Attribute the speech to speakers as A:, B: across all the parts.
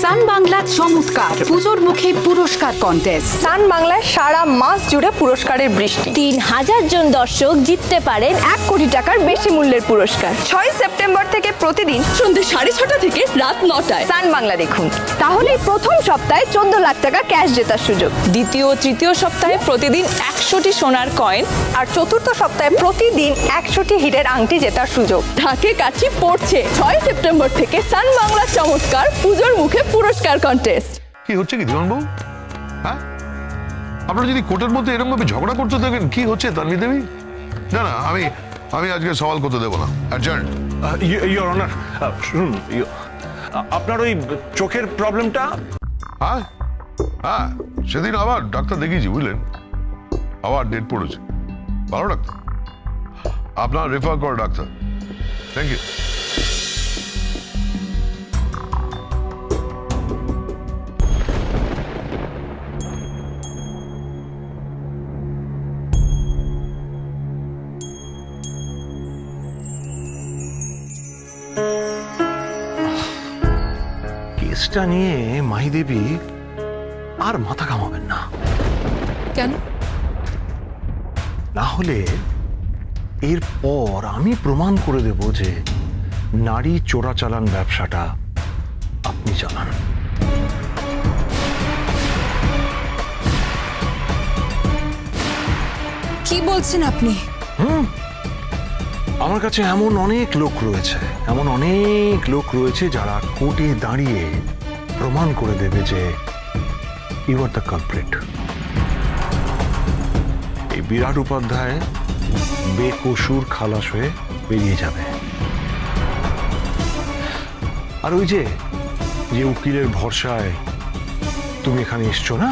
A: সান বাংলা চমৎকার পুজোর মুখে পুরস্কার কন্টেস্ট।
B: সান বাংলায় সারা মাস জুড়ে পুরস্কারের বৃষ্টি।
C: 3000 জন দর্শক জিততে পারেন
B: 1 কোটি টাকার বেশি মূল্যের পুরস্কার। 6 সেপ্টেম্বর থেকে প্রতিদিন
D: সন্ধ্যে 6:30 থেকে রাত 9টায়
B: সান বাংলা দেখুন। তাহলে প্রথম সপ্তাহে 14 লাখ টাকা ক্যাশ জেতার সুযোগ,
D: দ্বিতীয় ও তৃতীয় সপ্তাহে প্রতিদিন 100টি সোনার কয়েন,
B: আর চতুর্থ সপ্তাহে প্রতিদিন 100টি হিরের আংটি জেতার সুযোগ।
D: ঢাকে কাঠি পড়ছে 6 সেপ্টেম্বর থেকে সান বাংলা চমৎকার পুজোর মুখে পুরস্কার কন্টেস্ট।
E: কি হচ্ছে কি ধীরনবাবু? হ্যাঁ, আপনারা যদি কোর্টের মধ্যে এরকম ভাবে ঝগড়া করতে থাকেন, কি হচ্ছে তানভি দেবী? না না, আমি আজকে সওয়াল করতে দেবো না। অ্যাডজার্ন।
F: ইওর অনার, শুনুন, আপনার ওই চোখের প্রবলেমটা।
E: হ্যাঁ হ্যাঁ, সেদিন আবার ডাক্তার দেখিয়েছি, বুঝলেন, আবার ডেট পড়েছে। ভালো ডাক্তার, আপনার রেফার করো ডাক্তার। Thank you.
F: কেসটা নিয়ে মাহি দেবী আর মাথা ঘামাবেন না।
D: কেন?
F: না হলে এরপর আমি প্রমাণ করে দেব যে নারী চোরাচালান ব্যবসাটা আপনি চালান।
D: কি বলছেন আপনি?
F: আমার কাছে এমন অনেক লোক রয়েছে যারা কোর্টে দাঁড়িয়ে প্রমাণ করে দেবে যে ইউ আর দ্য কালপ্রিট। এই বিরাট উপাধ্যায় বেকসুর খালাস হয়ে বেরিয়ে যাবে। আর ওই যে উকিলের ভরসায় তুমি এখানে এসছো না,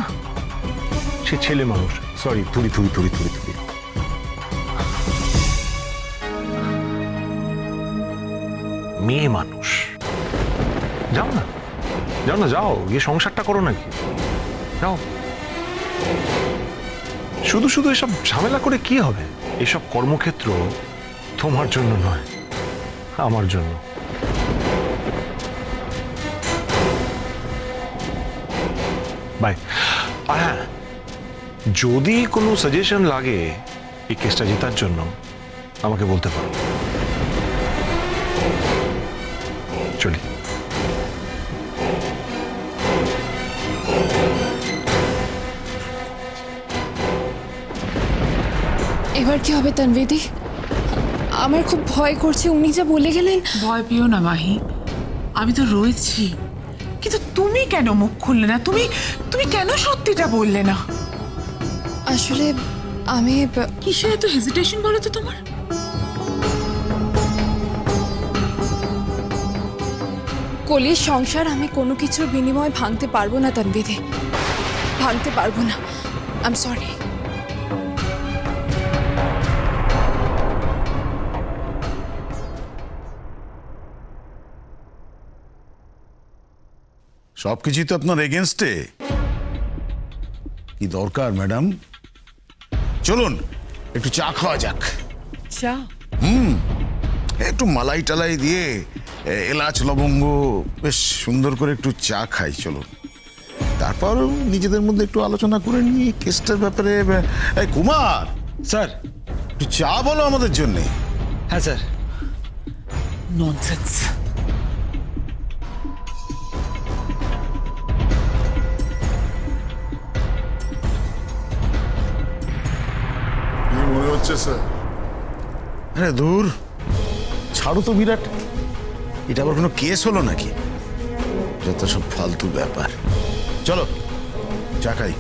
F: সে ছেলে মানুষ, সরি, তুলি মেয়ে মানুষ। যাও গিয়ে সংসারটা করো নাকি, যাও। শুধু এসব ঝামেলা করে কি হবে? এসব কর্মক্ষেত্র তোমার জন্য নয়, আমার জন্য। বাই। আর হ্যাঁ, যদি কোনো সাজেশন লাগে এই কেসটা জেতার জন্য, আমাকে বলতে পারো। চলি।
D: এবার কি হবে তানভীদি? আমার খুব ভয় করছে, উনি যা বলে গেলেন।
G: ভয় পেও না মাহি, আমি তো রয়েছি। কিন্তু তুমি কেন মুখ খুললে না? তুমি কেন সত্যিটা বললে না?
D: আসলে আমি
G: কিসে এত হেজিটেশন বলো তো তোমার?
D: কলির সংসার আমি কোনো কিছুর বিনিময়ে ভাঙতে পারবো না তানভীদি, ভাঙতে পারবো না। I am sorry.
H: সবকিছুই তো আপনার এগেনস্টে। কি দরকার ম্যাডাম? চলুন একটু চা খাওয়া যাক।
G: চা?
H: একটু মালাই টালাই দিয়ে এলাচ লবঙ্গ বেশ সুন্দর করে একটু চা খাই। চলুন, তারপর নিজেদের মধ্যে একটু আলোচনা করে নিয়ে কেসটার ব্যাপারে। এই কুমার
I: স্যার,
H: একটু চা বলো আমাদের জন্যে।
I: হ্যাঁ স্যার।
G: ননসেন্স।
H: মনে হচ্ছে স্যার? আরে দূর, ছাড়ো তো বিরাট, এটা আবার কোনো কেস হলো নাকি? যত সব ফালতু ব্যাপার। চলো চা খাই।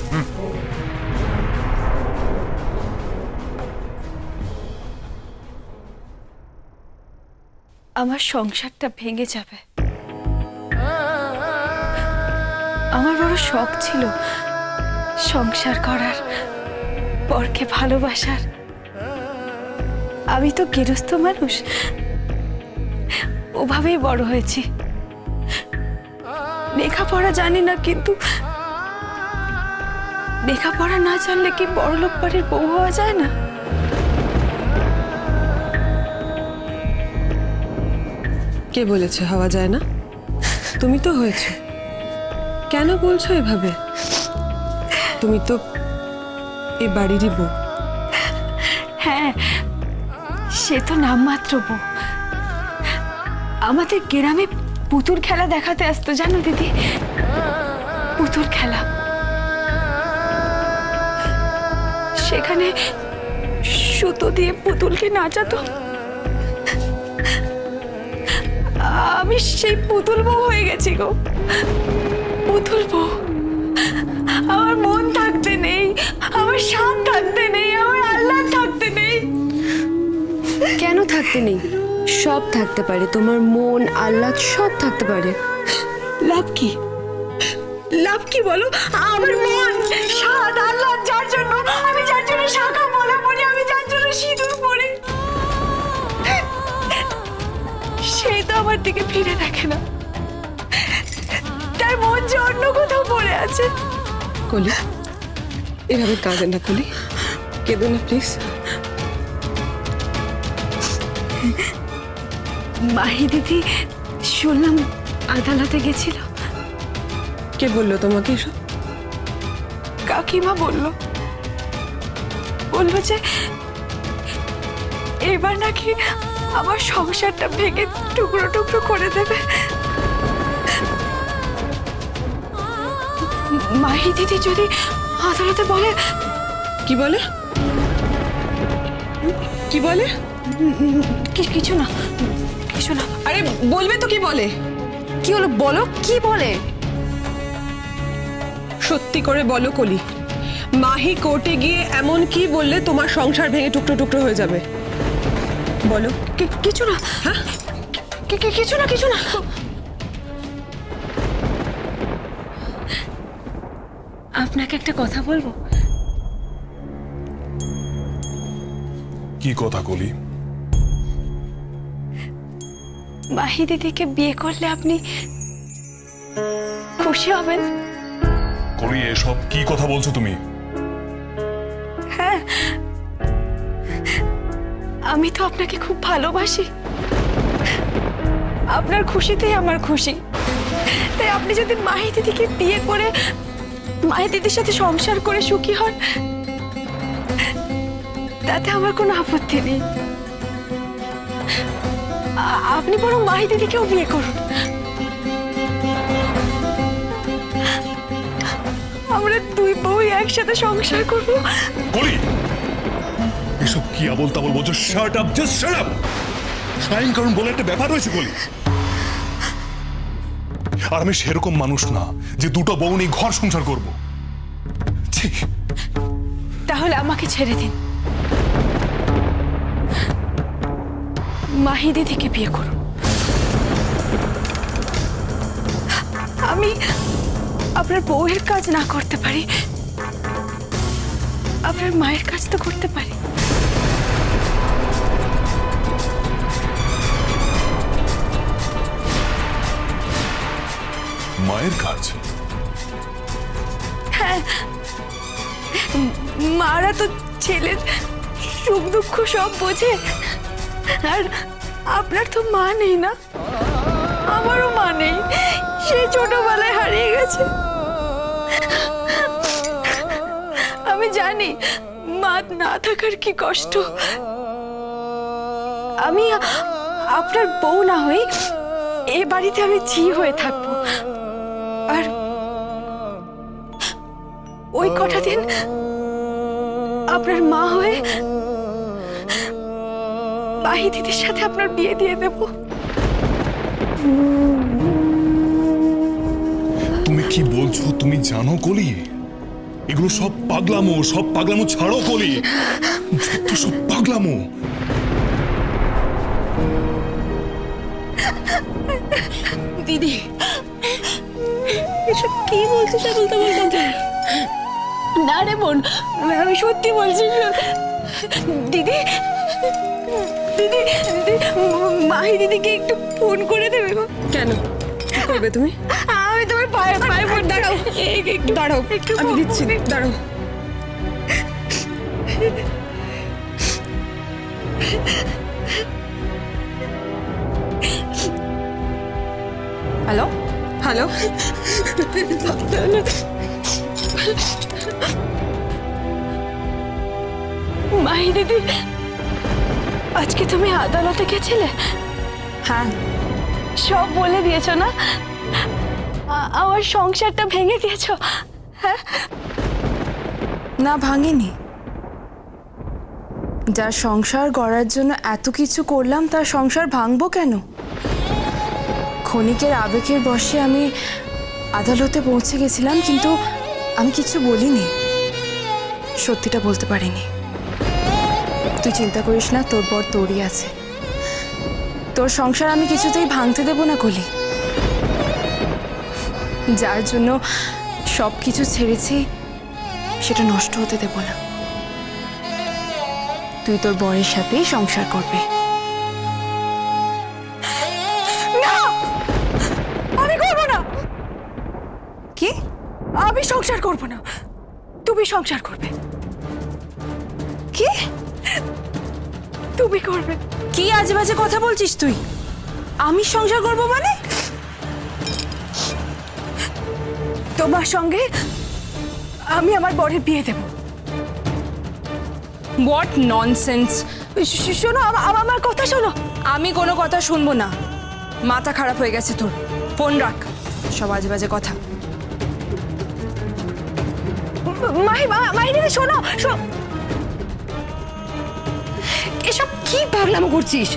C: আমার সংসারটা ভেঙে যাবে। আমার বড় শখ ছিল সংসার করার, পরকে ভালোবাসার। আমি তো গৃহস্থ মানুষ, ওভাবেই বড় হয়েছি। লেখাপড়া জানি না, কিন্তু লেখাপড়া না জানলে কি বড়লোক বাড়ির বউ হওয়া যায় না?
J: কে বলেছে হওয়া যায় না? তুমি তো হয়েছে।
C: কেন বলছো এভাবে? তুমি তো এ বাড়িরই বউ।
D: হ্যাঁ, সে তো নামমাত্র বউ। আমাদের গ্রামে পুতুল খেলা দেখাতে আসতো, জানো দিদি? পুতুল খেলা। সেখানে সুতো দিয়ে পুতুলকে নাচাতো। আমি সেই পুতুল বউ হয়ে গেছি গো, পুতুল বউ। আমার মন থাকতে নেই, আমার স্বাদ থাকতে নেই, আমার আল্লাহ থাকতে নেই।
B: কেন থাকতে নেই? সব থাকতে পারে, তোমার মন আহ্লাদ সব থাকতে পারে।
D: লাভ কি? লাভ কি বলো? আমার মন, স্বাদ, আল্লাহ, যার জন্য শাখা পলা পরে, আমি যার জন্য সিঁদুর পরে, সেই তো আমার দিকে ফিরে দেখে না। তার মন যে অন্য কোথাও পড়ে আছে।
C: কলি, এভাবে কাঁদে না কলি, কেঁদো না প্লিজ।
D: মাহি দিদি শুনলাম আদালতে গেছিল।
C: কে বললো তোমাকে এসব?
D: কাকিমা বললো যে এবার নাকি আমার সংসারটা ভেঙে টুকরো টুকরো করে দেবে। মাহি দিদি যদি আদালতে বলে।
C: কি বলে? কি বলে?
D: কিছু না, কিছু না।
C: আরে বলবে তো কি বলে?
B: কি হলো বলো, কি বলে?
C: সত্যি করে বলো কলি, মাহি কোর্টে গিয়ে এমন কি বললে তোমার সংসার ভেঙে টুকরো টুকরো হয়ে যাবে? বলো।
D: কিছু না।
C: হ্যাঁ?
D: কিছু না, কিছু না। আপনাকে একটা কথা বলবো।
I: কি কথা কলি?
D: মাহি দিদিকে বিয়ে করলে আপনি খুশি হবেন?
I: কলি, এসব কি কথা বলছো তুমি?
D: হ্যাঁ, আমি তো আপনাকে খুব ভালোবাসি। আপনার খুশিতেই আমার খুশি। তাই আপনি যদি মাহি দিদিকে বিয়ে করে মাহি দিদির সাথে সংসার করে সুখী হন, তাতে আমার কোনো আপত্তি নেই। আপনি বরং মাহি দিদিকেও বিয়ে করুন। আমরা দুই বউ একসাথে সংসার করব।
I: কলি, এসব কি আবল তাবল বলছো? Shut up, just shut up. Sign করুন বলে একটা ব্যাপার রয়েছে কলি। আর আমি সেরকম মানুষ না যে দুটো বউ নিয়ে ঘর সংসার করবো। ঠিক।
D: তাহলে আমাকে ছেড়ে দিন, মাহি দিদিকে বিয়ে করুন। আমি আপনার বউয়ের কাজ না করতে পারি, আপনার মায়ের কাজ তো করতে পারি।
I: মায়ের কাজ?
D: হ্যাঁ, মারা তো ছেলের সুখ দুঃখ সব বোঝে। আর আপনার তো মা নেই না, আমারও মা নেই, সে ছোটবেলায় হারিয়ে গেছে। আমি জানি মা না থাকার কি কষ্ট। আমি আপনার বউ না হই, এ বাড়িতে আমি ঝি হয়ে থাকবো। আর ওই কটা দিন আপনার মা হয়ে মাহি দিদির সাথে আপনার বিয়ে দিয়ে দেব।
I: তুমি কি বলছো তুমি জানো কলি? এগুলো সব পাগলামো, সব পাগলামো ছাড়ো কলি। যত সব পাগলামো।
D: দিদি, এসব কি বলছিস? বলতে বলতে না রে বোন, আমি সত্যি বলছি। দিদি, দিদি, দিদি, মাহি দিদিকে একটু ফোন করে দেবে গো।
C: কেন? কি করবে তুমি?
D: আমি তোমার পায়ে পায়ে পড়ে। দাঁড়াও, একটু
C: দাঁড়াও,
D: একটু
C: আমি দিচ্ছি, দাঁড়াও।
D: হ্যালো,
C: হ্যালো,
D: মাহি দিদি, আজকে তুমি আদালতে গেছিলে?
B: হ্যাঁ,
D: সব বলে দিয়েছো না? আমার সংসারটা ভেঙে দিয়েছো? হ্যাঁ,
B: না ভাঙিনি। যার সংসার গড়ার জন্য এত কিছু করলাম তার সংসার ভাঙবো কেন? ক্ষণিকের আবেগের বশে আমি আদালতে পৌঁছে গেছিলাম, কিন্তু আমি কিছু বলিনি, সত্যিটা বলতে পারিনি। তুই চিন্তা করিস না, তোর বর তোরই আছে। তোর সংসার আমি কিছুতেই ভাঙতে দেব না কলি। যার জন্য সব কিছু ছেড়েছি সেটা নষ্ট হতে দেব না। তুই তোর বরের সাথেই সংসার করবি।
D: আমি করবো না।
B: কি?
D: আমি সংসার করব না, তুমি সংসার করবে।
B: কি?
D: তুমি করবে।
B: কি আজে বাজে কথা বলছিস তুই? আমি সংসার করব মানে?
D: তোমার সঙ্গে আমি আমার বরের বিয়ে দেব।
B: What nonsense!
D: শোনো, আমার কথা শোনো।
B: আমি কোনো কথা শুনবো না। মাথা খারাপ হয়ে গেছে তোর। ফোন রাখ, সব আজে বাজে কথা।
D: মাহি দিদি শোনো, এসব কি পাগলামো করছিস?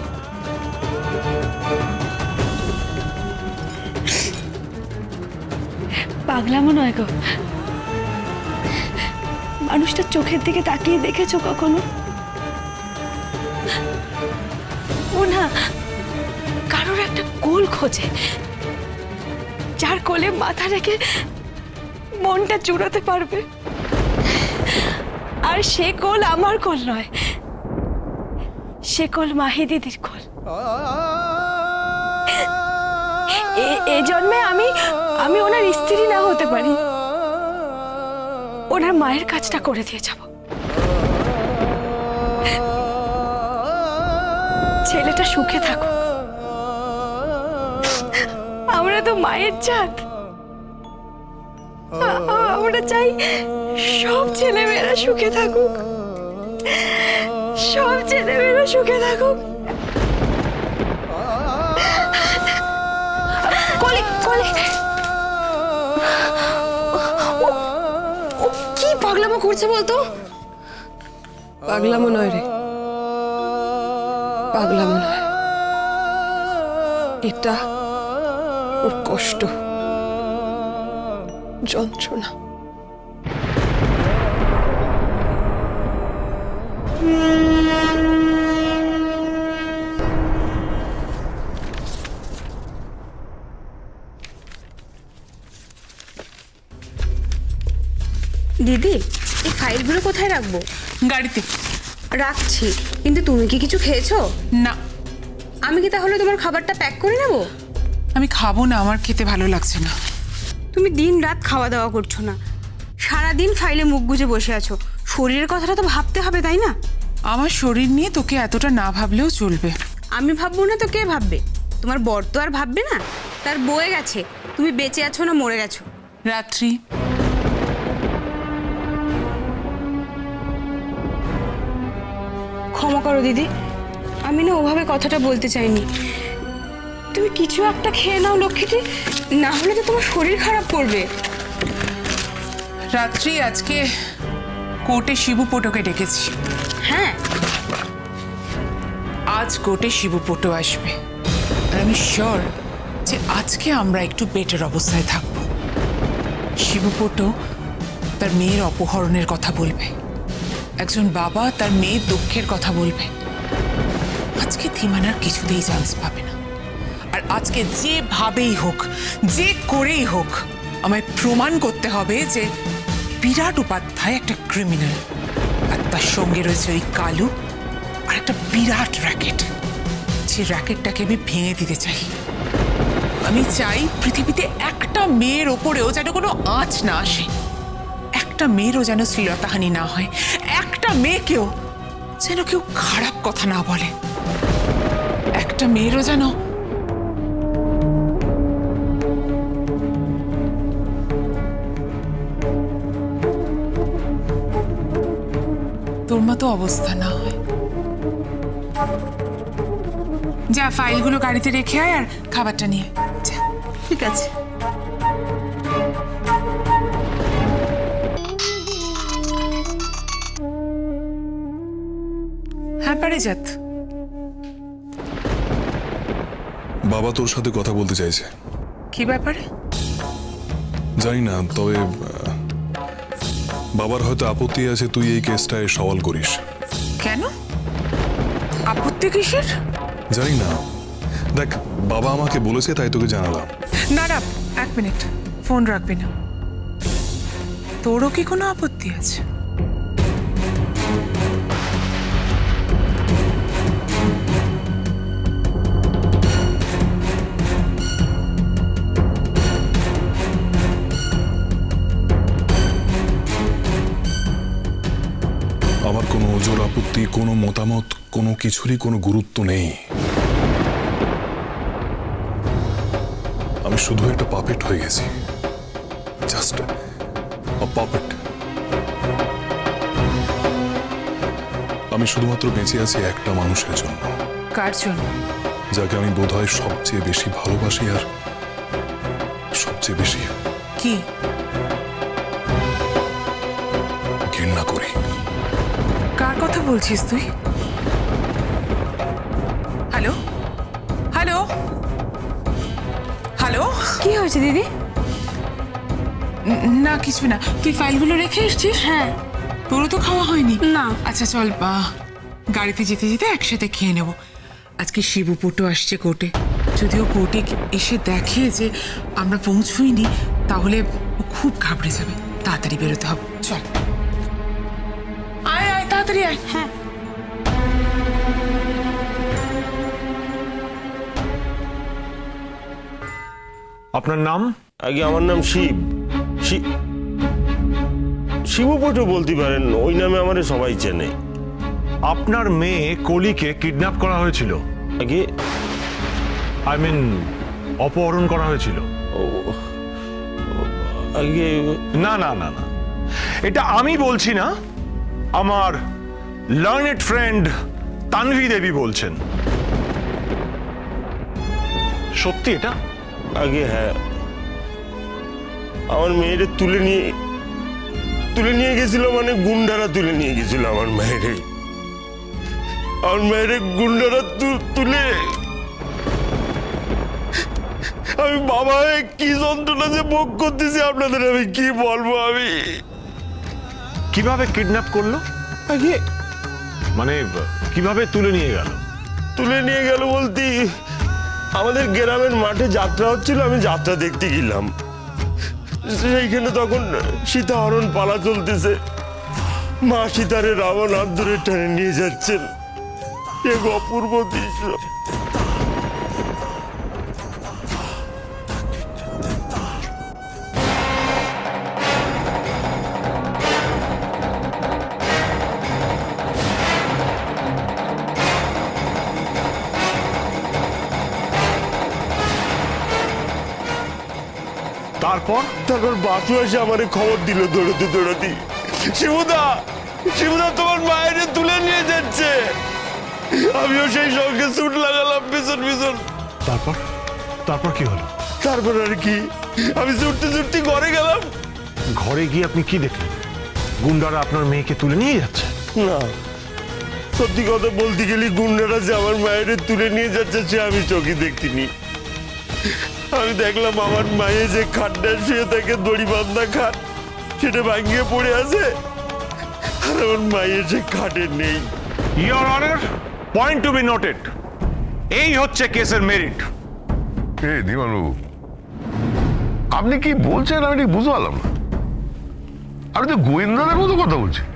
D: পাগলামো নয় গো, মানুষটা চোখের দিকে তাকিয়ে দেখেছো কখনো? ও না কারোর একটা কোল খোঁজে, যার কোলে মাথা রেখে মনটা জুড়াতে পারবে। আর সে কোল আমার কোল নয়, সে কোল মাহি দিদির কোল। এই জন্মে আমি ওনার স্ত্রী না হতে পারি, ওনার মায়ের কাজটা করে দিয়ে যাব। ছেলেটা সুখে থাকুক, আমরা তো মায়ের জাত। আমরা চাই সব ছেলেমেয়েরা সুখে থাকুক, সব ছেলেমেয়েরা সুখে থাকুক। কলি কলি, ও কি পাগলামো করছে বলতো?
C: পাগলামো নয় রে, পাগলামো নয়, এটা ওর কষ্ট, যন্ত্রণা।
B: দিদি, এই ফাইলগুলো কোথায় রাখবো?
G: গাড়িতে।
B: রাখছি, কিন্তু তুমি কি কিছু খেয়েছো?
G: না,
B: আমি কি তাহলে তোমার খাবারটা প্যাক করে নেব?
G: আমি খাবো না, আমার খেতে ভালো লাগছে না।
B: তুমি দিন রাত খাওয়া দাওয়া করছো না, সারাদিন ফাইলে মুখ গুজে বসে আছো। শরীরের কথাটা তো ভাবতে হবে, তাই না?
G: আমার শরীর নিয়ে তোকে এতটা না ভাবলেও চলবে।
B: আমি ভাববো না তো কে ভাববে? তোমার বর তো আর ভাববে না, তার বয়ে গেছে। তুমি বেঁচে আছো না মরে গেছো?
G: রাত্রি,
B: ক্ষমা করো দিদি, আমি না ওভাবে কথাটা বলতে চাইনি। তুমি কিছু একটা খেয়ে নাও লক্ষ্মীটি, না হলে তো তোমার শরীর খারাপ করবে।
G: রাত্রি, আজকে কোর্টে শিবু পোটোকে ডেকেছি।
B: হ্যাঁ,
G: আজ কোর্টে শিবু পোটো আসবে, আর আমি শিওর যে আজকে আমরা একটু বেটার অবস্থায় থাকব। শিবু পোটো তার মেয়ের অপহরণের কথা বলবে, একজন বাবা তার মেয়ের দুঃখের কথা বলবে। আজকে ধীমানার কিছুতেই চান্স পাবে না। আর আজকে যেভাবেই হোক, যে করেই হোক, আমায় প্রমাণ করতে হবে যে বিরাট উপাধ্যায় একটা ক্রিমিনাল, আর তার সঙ্গে রয়েছে ওই কালু আর একটা বিরাট র্যাকেট। যে র্যাকেটটাকে আমি ভেঙে দিতে চাই। আমি চাই পৃথিবীতে একটা মেয়ের ওপরেও যেন কোনো আঁচ না আসে, একটা মেয়েরও যেন শ্লীলতাহানি না হয়, একটা মেয়েকেও যেন কেউ খারাপ কথা না বলে, একটা মেয়েরও যেন মতো অবস্থা না হয়। যা ফাইলগুলো গাড়িতে রেখে আয় আর খাবারটা নিয়ে আয়। যা।
D: ঠিক আছে।
G: হ্যাঁ পারিজাত,
I: বাবা তোর সাথে কথা বলতে চাইছে।
G: কি ব্যাপারে?
I: জানি না, তবে বাবার হয়তো আপত্তি আছে তুই এই কেসটায় সওয়াল করিস।
G: কেন? আপত্তি কিসের?
I: জানি না, দেখ বাবা আমাকে বলেছে তাই তোকে জানালাম।
G: না না, 1 মিনিট, ফোন রাখবি না। তোরও কি কোনো আপত্তি আছে?
I: আমার কোনো ওজোর আপত্তি, কোনো মতামত, কোনো কিছুরই কোনো গুরুত্ব নেই। আমি শুধু একটা পাপেট হয়ে গেছি, জাস্ট পাপেট। আমি শুধুমাত্র বেঁচে আছি একটা মানুষের জন্য,
G: কার জন্য?
I: যাকে আমি বোধহয় সবচেয়ে বেশি ভালোবাসি আর সবচেয়ে বেশি
G: কি?
I: ঘৃণা করি।
G: কার কথা বলছিস তুই? Hello hello hello.
D: কি হয়েছে দিদি?
G: না কিছু না, তুই ফাইলগুলো রেখে এসছিস?
D: হ্যাঁ।
G: তোরও তো খাওয়া হয়নি?
D: না।
G: আচ্ছা চল, গাড়িতে যেতে যেতে একসাথে খেয়ে নেব। আজকে শিবু পটু আসছে কোর্টে। যদিও কোর্টে এসে দেখে যে আমরা পৌঁছইনি, তাহলে ও খুব ঘাবড়ে যাবে। তাড়াতাড়ি বেরোতে হবে, চল। আয় আয়, তাড়াতাড়ি আয়।
D: হ্যাঁ।
F: আপনার নাম?
J: আগে আমার নাম শিব। শিবুপটু বলতে পারেন, ওই নামে আমারে সবাই চেনে।
F: আপনার মেয়ে কলিকে কিডন্যাপ করা হয়েছিল।
J: আগে
F: অপহরণ করা হয়েছিল।
J: আগে
F: না না না না, এটা আমি বলছি না, আমার লার্নেড ফ্রেন্ড তানভি দেবী বলছেন। সত্যি এটা?
J: আগে হ্যাঁ, আমার মেয়েরে তুলে নিয়ে গেছিল, মানে গুন্ডারা তুলে নিয়ে গেছিল আমার মেয়েরে। আমার মেয়েরে গুন্ডারা তুলে, আমি বাবা কি যন্ত্রণা যে ভোগ করতেছি আপনাদের আমি কি বলবো। আমি
F: কিভাবে কিডন্যাপ করলো?
J: আগে
F: মানে কিভাবে তুলে নিয়ে গেল?
J: বলতে আমাদের গ্রামের মাঠে যাত্রা হচ্ছিল, আমি যাত্রা দেখতে গেলাম। সেইখানে তখন সীতাহরণ পালা চলতেছে, মা সীতারে রাবণ হাত ধরে টেনে নিয়ে যাচ্ছেন। এক অপূর্ব দৃশ্য। তারপর বাসু এসে আমারে খবর দিল দৌড়াতে, শিবুদা তোমার মায়ের তুলে নিয়ে যাচ্ছে। আমিও সেই সঙ্গে ছুট লাগালাম পিছন।
F: তারপর কি হলো?
J: তারপর আর কি, আমি ছুটতে ঘরে গেলাম।
F: ঘরে গিয়ে আপনি কি দেখলেন? গুন্ডারা আপনার মেয়েকে তুলে নিয়ে যাচ্ছে?
J: না, সত্যি কথা বলতে গেলে গুন্ডারা যে আমার মায়ের তুলে নিয়ে যাচ্ছে সে আমি চোখে দেখিনি। আমি দেখলাম আমার মায়ে যে খাটটা শুয়ে থাকে, দড়ি বান্ধা খাট, সেটা ভাঙিয়ে পড়ে আছে, আর আমার মায়ের যে খাটে নেই।
F: Your honour, point to be noted. এই হচ্ছে কেসের মেরিট।
E: দিবানবাবু, আপনি কি বলছেন আমি ঠিক বুঝতে পারলাম না। আপনি তো গোয়েন্দাদের মতো কথা বলছেন,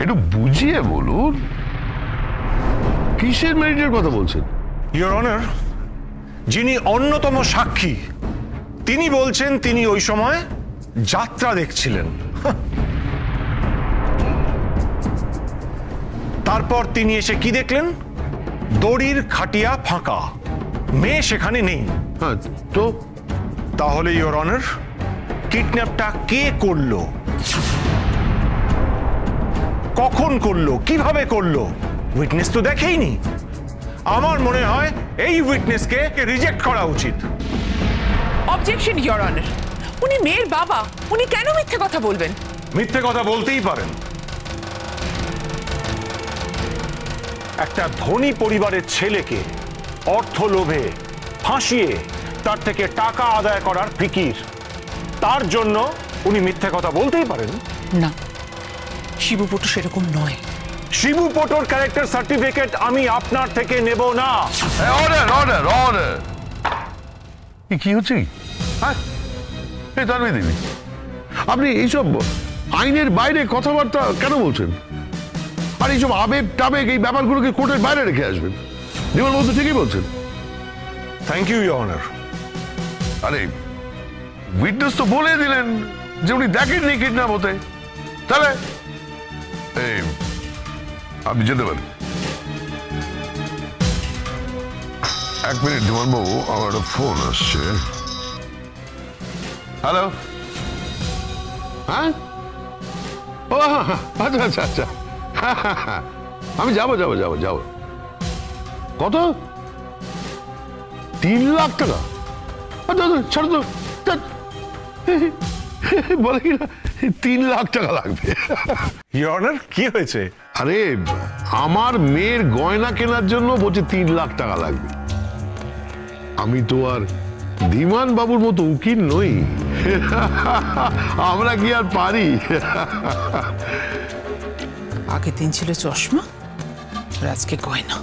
E: একটু বুঝিয়ে বলুন। কিসের মেরিটের কথা বলছেন?
F: ইওর অনার, যিনি অন্যতম সাক্ষী তিনি বলছেন তিনি ওই সময় যাত্রা দেখছিলেন। তারপর তিনি এসে কি দেখলেন? দড়ির খাটিয়া ফাঁকা, মেয়ে সেখানে নেই।
E: হ্যাঁ, তো
F: তাহলে ইওর অনার, কিডন্যাপটা কে করলো? কখন করলো, কিভাবে করলো, উইটনেস তো দেখেইনি। আমার মনে হয় এই উইটনেসকে রিজেক্ট করা উচিত।
G: অবজেকশন ইয়োর অনার, উনি মেয়ের বাবা, উনি কেন মিথ্যে কথা বলবেন?
F: মিথ্যে কথা বলতেই পারেন। একটা ধনী পরিবারের ছেলেকে অর্থ লোভে ফাঁসিয়ে তার থেকে টাকা আদায় করার ফিকির, তার জন্য উনি মিথ্যে কথা বলতেই পারেন।
G: না, শিবুপটু সেরকম নয়।
F: শিবু পটোর ক্যারেক্টার সার্টিফিকেট আমি আপনার থেকে নেব না।
E: Order order order. কি হচ্ছে? হ্যাঁ, এই তানভি দেবী, আপনি এইসব আইনের বাইরে কথাবার্তা কেন বলছেন? আর এইসব আবেগ টাবেগ এই ব্যাপারগুলোকে কোর্টের বাইরে রেখে আসবেন। বিমল বাবু তো ঠিকই বলছেন।
F: Thank you your honour.
E: আরে উইটনেস তো বলে দিলেন যে উনি দেখেননি কিডন্যাপ হতে, তাহলে এই আপনি যেতে পারেন। এক মিনিট বিমল বাবু, আমার একটা ফোন আসছে। হ্যালো, হ্যাঁ, ও আচ্ছা আচ্ছা আচ্ছা, আমি যাবো যাবো যাবো যাবো। কত? 3 লাখ টাকা? ছাড়ো তো, বলে কি না 3 লাখ টাকা লাগবে।
F: ইওর অনার, কি হয়েছে?
E: আরে আমার মেয়ের গয়না কেনার জন্য বলছে 3 লাখ টাকা লাগবে। আমি তো আর ধীমান বাবুর মতো উকিল নই, আমরা কি আর পারি?
G: আগের দিন ছিল চশমা, আর আজকে গয়না।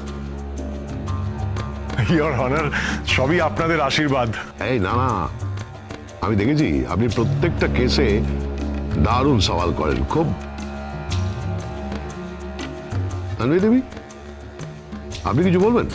F: ইওর অনার, সবই আপনাদের আশীর্বাদ।
E: এই না না, আমি দেখেছি আপনি প্রত্যেকটা কেসে দারুণ সওয়াল করেন, খুব। তানভি দেবী, আপনি কিছু বলবেন?